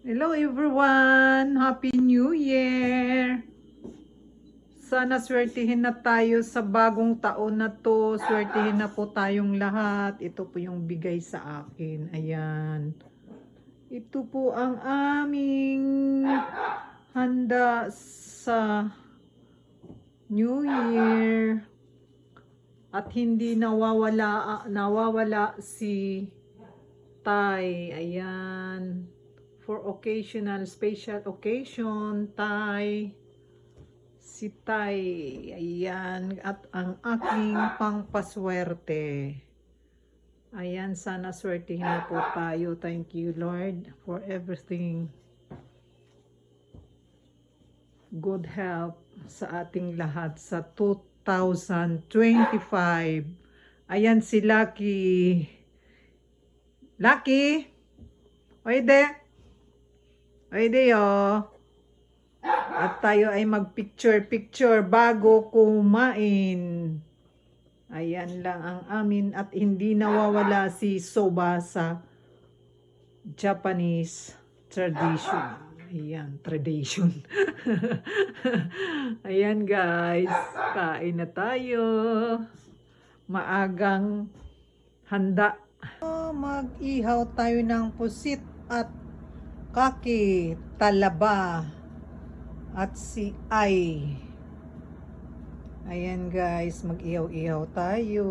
Hello everyone! Happy New Year! Sana swertihin na tayo sa bagong taon na to. Swertihin na po tayong lahat. Ito po yung bigay sa akin. Ayan. Ito po ang aming handa sa New Year. At hindi nawawala si Tay. Ayan. For occasional, special occasion, Tay. Si Tay. Ayan. At ang aking pangpaswerte. Ayan. Sana swertihin na po tayo. Thank you, Lord, for everything. Good health sa ating lahat sa 2025. Ayan si Lucky. Lucky? Oide? Oide yo. At tayo ay mag-picture-picture bago kumain. Ayan lang ang amin at hindi nawawala si soba sa Japanese tradition. Ayan, tradition. Ayan guys, kain na tayo. Maagang handa. Mag-ihaw tayo ng pusit at kaki, talaba, at si Ay. Ayan guys, mag-ihaw-ihaw tayo.